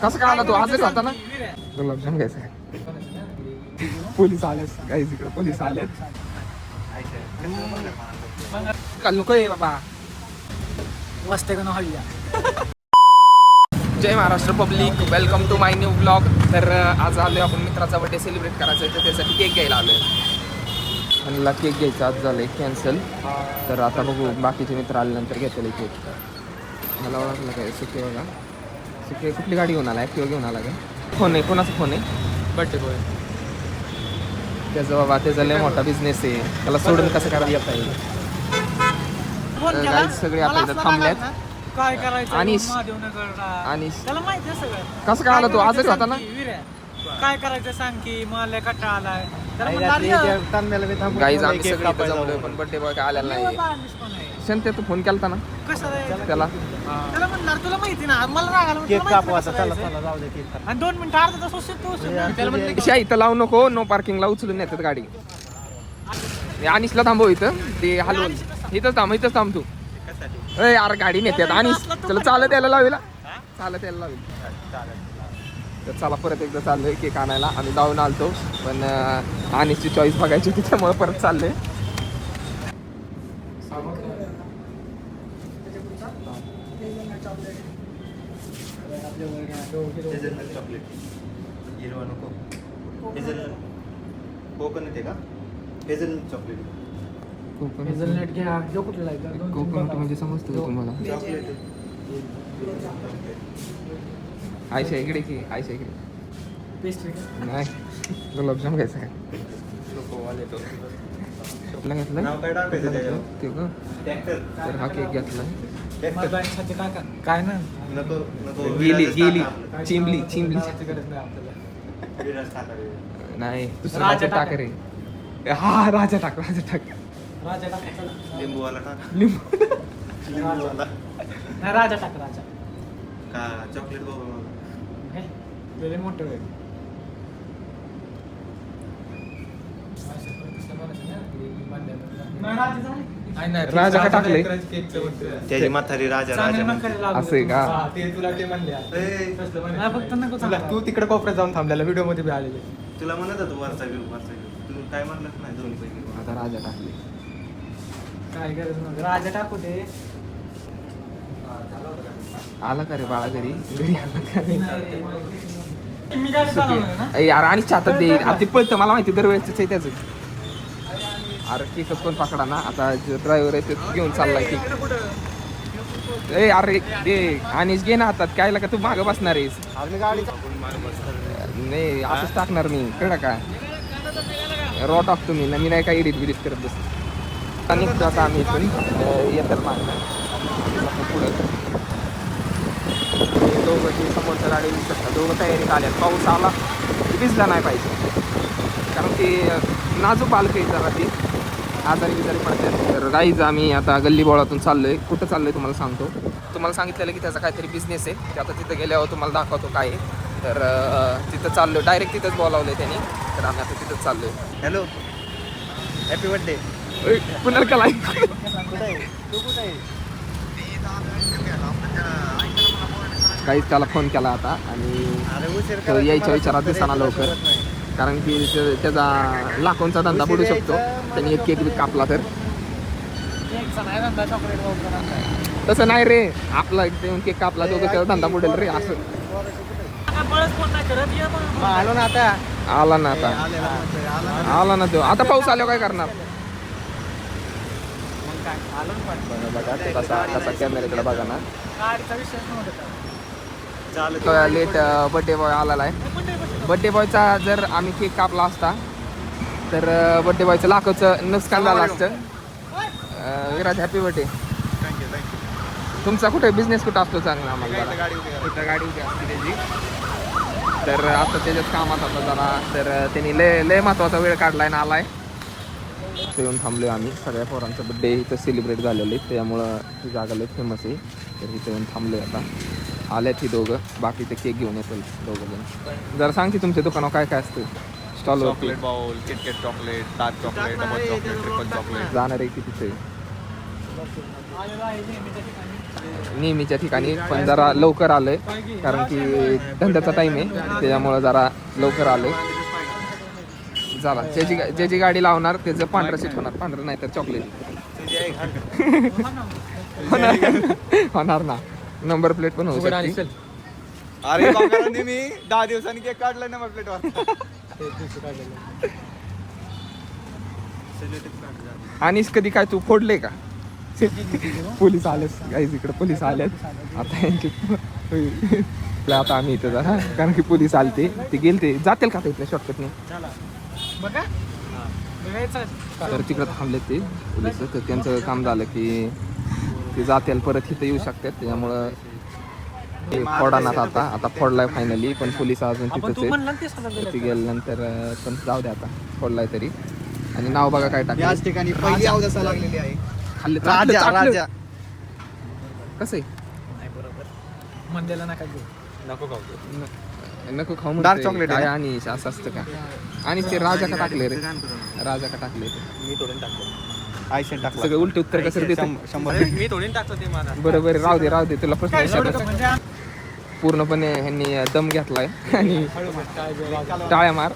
कसं काय आला तू आजच होता ना गुलाबजाम घ्यायचा पोलीस आले काही तिकडे पोलीस आले काल नको आहे बाबा मस्त का हल्ल्या. जय Maharashtra public welcome to my new blog. तर आज आलोय आपण मित्राचा बर्थडे सेलिब्रेट करायचा आहे तर त्यासाठी केक घ्यायला आलोय. आणि केक घ्यायचा आज झालंय कॅन्सल. तर आता बघू बाकीचे मित्र आल्यानंतर घेतले केक. मला ओळखलं काय सुके बघा सुके कुठली गाडी घेऊन आला ॲक्टिवा घेऊन आला काय फोन आहे कोणाचा फोन आहे बर्थडे बॉय त्याचा बाबा त्याचा लय मोठा बिझनेस आहे त्याला सोडून कसं करायला येत आहे. सगळे आता इथं थांबल्यात काय करायचं आणि त्याला माहिती आहे सगळं. कसं काय आला तू आजच होता ना काय करायचं सांग की मला कट्टा आलाय गाईज आम्ही सगळे इथं जमलोय पण बर्थडे बॉय काय आलेला नाही. शांत तू फोन केलता ना त्याला म्हणणार तुला माहिती ना मला रागाला आणि 2 मिनिटं अर्धा तास त्याला म्हणलं इथं लावू नको नो पार्किंगला उचलून येतात गाडी. अनिशला थांबव इथं ते हलवून इथंच थांब तू यार गाडी नेतात आणि चला चालत यायला लावेला चालत यायला लावेल. तर चला परत एकदा चाललोय केक आणायला. आम्ही जाऊन आलतो पण अनिशची चॉईस बघायची होती त्यामुळे परत चाललोय. हेझलनट घ्या जो कुठला कोकोनट म्हणजे समजतं का तुम्हाला आयशा इकडे की आयशा इकडे पेस्ट्री नाही गुलाबजाम घ्यायचा काय कुठला घेतला ते का तर हा केक घेतला काय ना गेली चिंबली नाही दुसरा राजा टाक रे हा राजा टाक लिंबूवाला टाक लिंबू नाही राजा टाक राजा का चॉकलेट बघ लय मोठं आहे. राजा का टाकले त्याची म्हातारी राजा म्हणते. असं आहे का फक्त नको तू तिकडे कोपऱ्यात जाऊन थांबलेला व्हिडिओ मध्ये बी आलेले. तुला म्हणत होतो वरचा घेऊ तू काय म्हणलंच नाही दोन पैकी आता राजा टाकले काय गरज नाही राजा टाकू दे. आला का रे बाळा घरी आला का रे मी काय चालवणार ना यार आणि छातात दे आता ते पळतं मला माहिती दरवेळेच आहे त्याचं. अरे केकच कोण पकडा ना आता जो ड्रायव्हर आहे ते घेऊन चाललाय केक. ए अरे दे आणि घे ना हातात काय का तू मागं बसणार आहेस नाही असंच टाकणार मी कळलं का रॉ टाकतो मी नाही काय एडिट बिडिट करत बस. आणि आता आम्ही इथून येतात मागणार पुढे दोघं ते समोरच्या गाडी दोघं तयारीत आल्यात. पाऊस आला की भिजला नाही पाहिजे कारण की नाजूक बालक आहे जरा ती आजारी पडतात. तर गाईज आम्ही आता गल्ली बोळातून चाललोय. कुठं चाललोय तुम्हाला सांगतो. तुम्हाला सांगितलेलं की त्याचा काहीतरी बिझनेस आहे ते आता तिथं गेल्यावर तुम्हाला दाखवतो काय आहे. तर तिथं चाललोय डायरेक्ट तिथंच बोलावलंय त्यांनी तर आम्ही आता तिथंच चाललोय. हॅलो हॅपी बर्थडे पुन्हा का लाईक काहीच त्याला फोन केला आता आणि तो यायच्या विचारात दिसताना लवकर कारण की त्याचा लाखोंचा धंदा बुडू शकतो. त्यांनी एक केक बी कापला तर तसं नाही रे आपला केक कापला तो त्याचा धंदा बुडेल रे असं. आलो ना आता आला ना तो आता पाऊस आल्यावर काय करणार बघा कसा कॅमेऱ्याकडे बघा ना गाडीचा विषय नव्हता. लेट बर्थडे बॉय आलेला आहे. बर्थडे बॉयचा जर आम्ही केक कापला असता तर बर्थडे बॉयचं लाखोचं नुकसान झालं असतं. Viraj happy birthday. तुमचा कुठे बिझनेस कुठं असतो चांगला आम्हाला इथं गाडी उभी असते त्याची. तर आता त्याच्याच कामात होता जरा तर त्यांनी लय महत्त्वाचा वेळ काढलाय ना आलाय. येऊन थांबलोय आम्ही सगळ्या पोरांचं बड्डे इथं सेलिब्रेट झालेलं आहे त्यामुळं ही जागा लय फेमस आहे. तर इथं येऊन थांबलोय आता आल्यात ही दोघं बाकी ते केक घेऊन येतील दोघं जण. जरा सांगते तुमच्या दुकानावर काय काय असतं स्टॉलवर. Chocolate bowl KitKat chocolate dark chocolate double chocolate triple chocolate जाणार आहे की तिथे नेहमीच्या ठिकाणी, पण जरा लवकर आलोय कारण की धंद्याचा टाइम आहे, त्याच्यामुळं जरा लवकर आलोय. चला, ज्याची गाडी लावणार त्याचं पांढरं सीट होणार, पांढरं नाही तर चॉकलेट होणार ना. नंबर प्लेट पण होऊ शकते. अरे काकांनी मी 10 दिवसांनी केक काढलाय नंबर प्लेटवर. आणि कधी काय तू फोडले का? पोलीस आलेस गाईज, इकडे पोलीस आलेत आता यांची आता आम्ही इथं जा कारण की पोलीस आलते, ते गेलते जातील का इथल्या शॉर्टकटने. बघा तर तिकडे थांबले ते पोलीस, तर त्यांचं काम झालं की ते जातील परत इथं येऊ शकतात, त्याच्यामुळं ते फोडणार आता फोडलाय फायनली, पण पोलीस अजून तिथंच आहेत. ते गेल्यानंतर पण जाऊ द्या, आता फोडलाय तरी. आणि नाव बघा काय टाकलं याच ठिकाणी पहिली अवदसा लागलेली आहे. खाल्ले राजा कसं आहे मंदिरला नका घेऊ. नको खाऊ. नको खाऊ Dark म्हणतोय. chocolate आहे काय आणि असं असतं का? आणि ते राजा का टाकले रे, राजा का टाकले मी तोडून टाकतो. आयशेन टाकतो. सगळं उलटे उत्तर कसं देतो. 100 मी तोडून टाकतो ते मला. बरोबर राहू दे तुला प्रश्न काय विचारला. म्हणजे पूर्णपणे ह्यांनी दम घेतलाय आणि टाळ्या मार.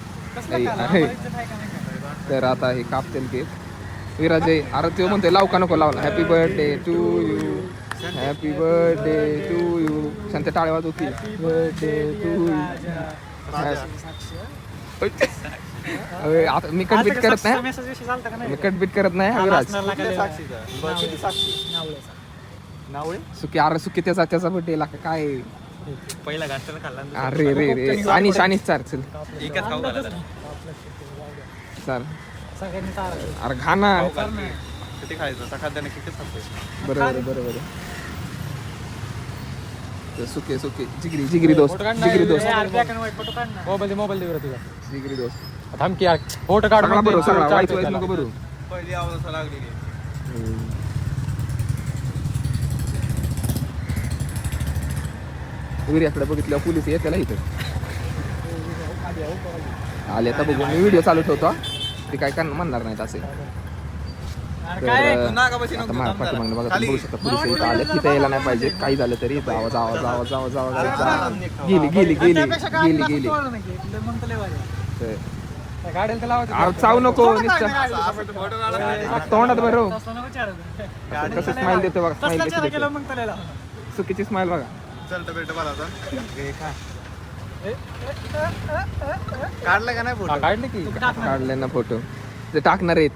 तर आता हे कापतील केक. विराजय अरे तो म्हणतोय लाव का नको लावला. Happy birthday to you, happy birthday to you. शांत टाळ्या वाजव की. Birthday to you. आता मी कटबीट करत नाही, मी कटबीट करत नाही हा विराज. सुकी अरे सुकी त्याचा बर्थडे ला काय पहिला घाटला खाल्ला. अरे रे रे अनिश चार चल एकच खाऊ घाला चाल. सगळ्यांनी चालू अरे घाना. किती खायचं सकाळच्याने किती खातो. बरोबर सुके जिगरी दोस्त मोबाईल दे तुझा जिगरी दोस्त. थांब की यार फोटो काढ. सगळा बरोबर सगळा वाईट नको बरोबर. पहिली अवदसा लागलेली. विर्याकडे बघितल्यावर पोलीस येत त्याला इथं आले. आता बघू मी व्हिडिओ चालू ठेवतो, ते काय म्हणणार नाहीत असे. तर आता माझ्या पाठीमागनं बघा तुम्ही बघू शकता पोलीस इथं आले. तिथे यायला नाही पाहिजे, काही झालं तरी जावा. गेली तर गाड्याला तर लावायचं. अरे चावू नको नुसतं. तोंडात बरं कसं स्माईल देतो बघा, स्माईल कशी देतो. मग त्याला चुकीची स्माईल बघा. चलतं बेट मला काढलं का नाही फोटो. काढले की काढले ना फोटो. ते टाकणार आहेत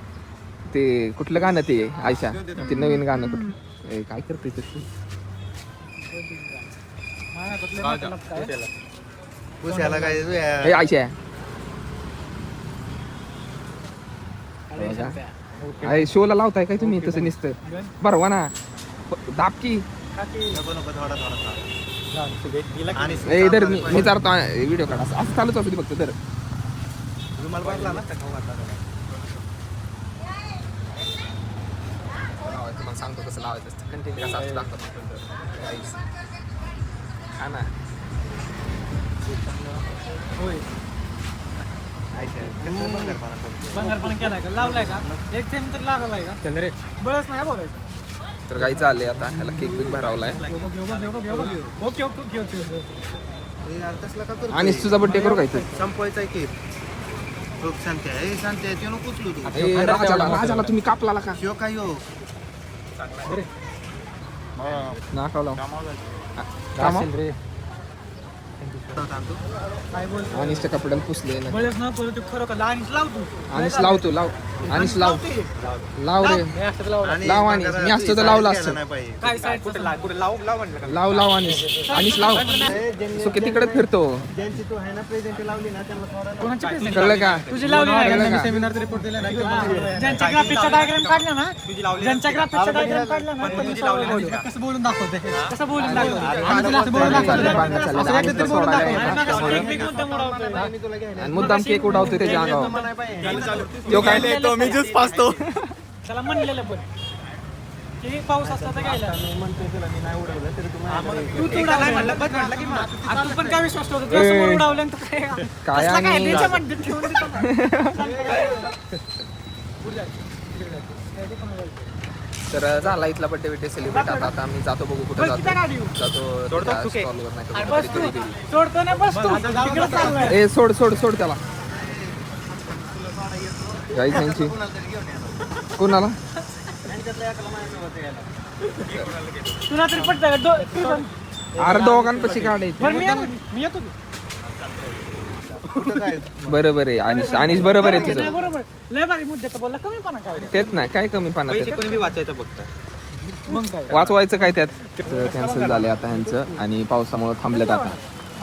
ते कुठलं गाणं ते आयशा, ते नवीन गाणं कुठलं ए, काय करते ते पुसायला काय ए, आयशा अरे शोला लावताय काय तुम्ही तसं नुसतं बरं ना दाबकी. नको थोडा आणि ए इधर मी चालतो व्हिडिओ काढा असं चालूच असू दे फक्त. तर रुमाल बांधला ना खाऊ घातला. तुम्हाला सांगतो कसं लावायचं असतं. कंटेंट कसं असतं दाखवतो हा ना. बंगारपणा केलाय का, लावलाय का, एक थेंब तर लागलाय का, चंद्रे बळच नाही बोलायचं. तर काही चाललंय आता ह्याला केक बिक भरावलाय. ओके. आणि तुझा बड्डे करू काय तू. संपवायचा आहे की खूप शांती आहे. शांती आहे ते नको उचलू तू. ए, राजाला तुम्ही कापला का शिव काय हो नाकाव लाव. काय बोलतो अनिशच्या कपड्याला पुसले ना. बळच ना परत खरं का लाईन लावतो. अनिश लावतो लाव. अनिश लाव रे लाव. आणि मी असतो तर लावला असतं. नाही पाहिजे. काय साईड कुठे लाव अनिश लाव. सुके तिकडे फिरतो ज्यांची तू आहे ना प्रेझेंट लावली ना त्यांना थोडा कळलं का. तुझी लावली नाही कळलं का? का? सेमिनारचा रिपोर्ट दिला नाही. ज्यांच्या ग्राफिकचा डायग्राम काढला ना, ज्यांच्या ग्राफिकचा डायग्राम काढला ना, कसं बोलून दाखवते, कसं बोलून दाखवते. आम्ही तुला असं बोलून दाखवतो. असं काहीतरी बोलून दाखवतो. आणि मुद्दाम केक उडावतो त्याच्या अंगावर. तो काय तो मी ज्यूस पाचतो. त्याला म्हणलेलं पण की पाऊस असला तर घ्यायला. तू उडावलं म्हणलं, बस म्हटलं की मग. तू पण काय विश्वास ठेवतो, तू समोर उडावलं आणि तू काय काय कसला काय आणि- त्याच्या मध्ये ठेवून देतो ना. तर झाला इथला बड्डे बिड्डे सेलिब्रेट. आता आम्ही जातो, बघू कुठे जातो. जातो त्या स्टॉलवर नाही तर बस कुठेतरी तू. कधीतरी. सोडतो ना बस तू. तिकडं चाललोय. ए सोड सोड सोड त्याला. गाईस यांची कोणाला तुला तरी पटतं का? अरे दोघांपाशी काढायची. बरं, मी येतो की. बरोबर आहे अनिश. अनिश बरोबर आहे तुझं. नाही, बरोबर लय भारी मुद्द्याचं बोलला. कमीपणा काय तेच नाही काय कमी पाना कोणी बी वाचायचं फक्त. मग काय वाचवायचं काय त्यात. कॅन्सल झाले आता ह्यांचं आणि पावसामुळे थांबलेत आता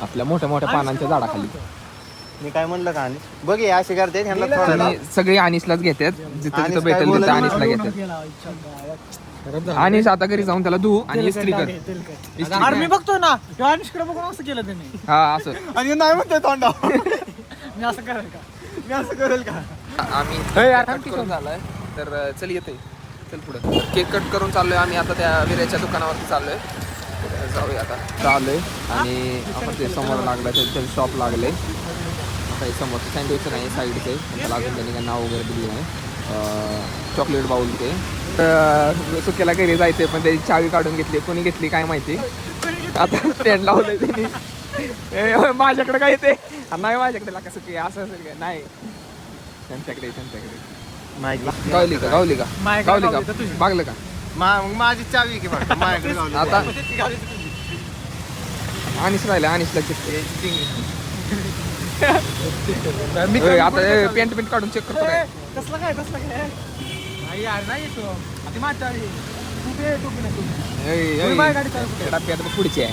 आपल्या मोठ्या मोठ्या पानांच्या झाडाखाली. मी काय म्हणलं का आणि बघ हे असे करते ह्यांना थोडं आणि सगळे अनिशलाच घेतात. जिथं अनिश जिथं काय भेटेल बोलत तिथं नाही. अनिशला घेतात. अनिश आता घरी जाऊन त्याला धुवू आणि इस्त्री कर. अरे मी बघतोय ना किंवा अनुष्कडे बघून असं केलं त्यांनी. हा असं आणि नाही म्हणते तोंडा मी असं करेल का? मी असं करेल का आम्ही यार, थांब कट की करून झालाय. तर चल येते चल पुढे. केक कट करून चाललोय आम्ही आता त्या विऱ्याच्या दुकानावरती चाललोय. तर जाऊया आता चाललोय आणि आपण ते समोर लागलं त्याचं शॉप लागले. काही समोर सँडविच नाही साईडचे त्याला अजून त्यांनी काय नाव वगैरे दिली नाही. चॉकलेट बाउल ते सुक्याला घरी जायचे पण त्याची चावी काढून घेतली. कोणी घेतली काय माहिती. आता स्टँड लावलंय त्यांनी. माझ्याकडे काय येते नाही माझ्याकडे लागा सुकी असं असेल काय नाही त्यांच्याकडे गावली का गावली का माझ्याकडे गावली गावली तर का तुझी. बागलं का मग माझी चावी की बघ माझ्याकडे गावली. आता अनिश राहिलं अनिशला आता पेंट पेंट काढून चेक करतो काय. कसलं काय नाही यार नाही येतो. आता माझ्या तू बे तू बी नको. माझ्या गाडी चालू डब्यात पुढची आहे.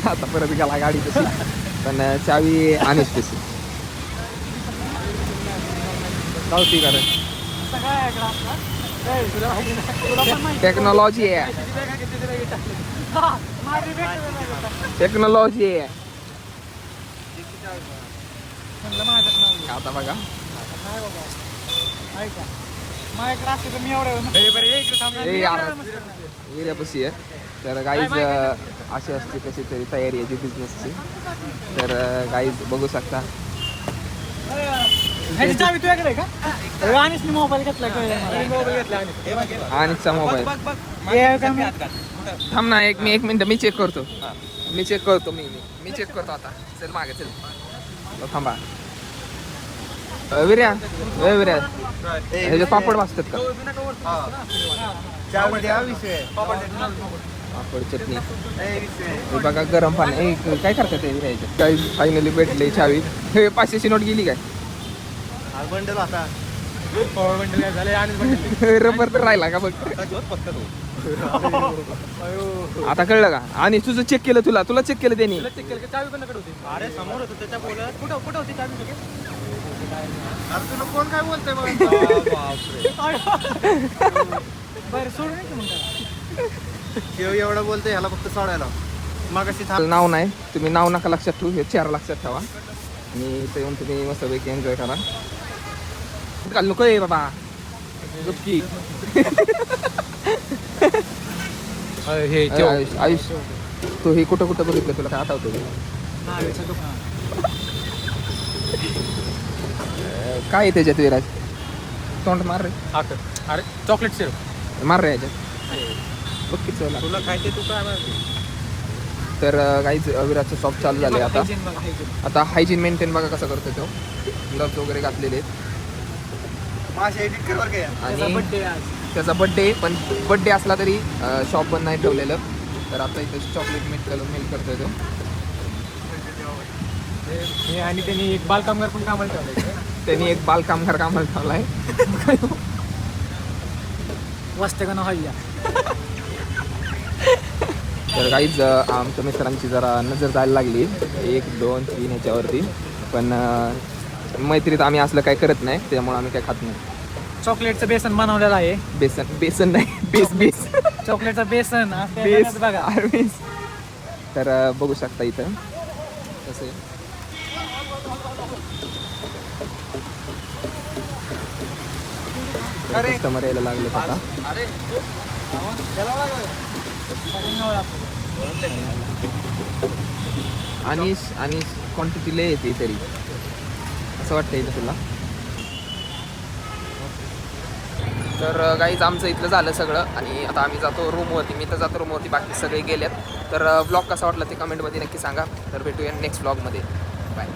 आता परत गेला गाडी तशी पण चावी अनिश तशी गावती कारण सगळ्या इकडं आपला. ए, तुला पण माहिती. टेक्नॉलॉजी आहे. किती बॅगा, किती बॅगा टाकल्या. हा, माझी बॅग किती बॅगा टाकल्या. टेक्नॉलॉजी आहे. म्हणलं माझ्यात नाव लिहा. आता बघा नाही बाबा. ऐका. माझ्याकडे असते तर मी एवढं बरं ये इकडे थांब ना. ए, यार. विऱ्यापाशी आहे. तर गाईज अशी असते कशी तरी तयारी आहे बिझनेसची. तर गाईज बघू शकता. ह्याची चावी तुझ्याकडे आहे का? अनिशने मोबाईल घेतलाय मोबाईल घेतला अनिशचा मोबाईल थांब ना एक मिनिट मी चेक करतो. मी चेक करतो आता. चल मागे चल थांबा. विर्या ह्याचे पापड वाचतात का. चावी द्या विषय पापड चटणी विषय हे बघा गरम पाणी. काय करतात ते विर्याचे काही फायनली भेटले चावी. हे 500ची नोट गेली काय. बंडल आता झाले आणि रबर तर राहिला का बघ. आता कळलं का. आणि तुझं चेक केलं तुला चेक केलं त्यांनी. चावी पण कडे होती. अरे समोर होतं त्याच्या बोलत. कुठं होती चावी. अरे तुला कोण काय बोलतंय बघ बरं सोडून की मग त्याला. शिव एवढं बोलतोय ह्याला फक्त सोडायला मग अशी नाव नाही तुम्ही नाव नका लक्षात ठेवू. हे 4 लक्षात ठेवा आणि इथे येऊन तुम्ही मस्तपैकी एन्जॉय करा. घाल नको आहे बाबा गुपकी. आयुष तू हे कुठं बघितलं तुला काय आठवतं. काय आहे त्याच्यात विराज. तोंड मार रे. अरे चॉकलेट सिरप मार रे याच्यात बघ किती चव लागते. तुला खायचे तू काय म्हणते. तर काहीच विराजचं शॉप चालू झाले आता. आता हायजीन मेंटेन बघा कसं करतो तो. ग्लव्स वगैरे घातलेले आहेत माझ्या एडिट कर बरं का आणि त्याचा बड्डे पण बड्डे असला तरी शॉप बंद नाही ठेवलेलं. तर आता इथं चॉकलेट मेल करतोय तो. आणि त्यांनी एक बाल कामगार पण कामाला ठेवलाय. त्यांनी एक बाल कामगार कामाला ठेवलाय. वाजते का ना हल्ल्या. तर काहीच आमच्या मित्रांची जरा नजर जायला लागली 1 2 3 ह्याच्यावरती. पण मैत्रीत आम्ही असलं काय करत नाही त्यामुळे आम्ही काय खात नाही. चॉकलेटचं बेसन बनवलेलं आहे. बेसन नाही बेस चॉकलेटचं बेसन बेस बघा. तर बघू शकता इथं कसं आहे. कस्टमर यायला लागले आता. आणि क्वांटिटी लय येते तरी असं वाटतं इथं तुला. तर गाईज आमचं इथलं झालं सगळं आणि आता आम्ही जातो रूमवरती. मी तर जातो रूमवरती, बाकी सगळे गेलेत. तर ब्लॉग कसा वाटला ते कमेंटमध्ये नक्की सांगा. तर भेटूया नेक्स्ट ब्लॉगमध्ये. बाय.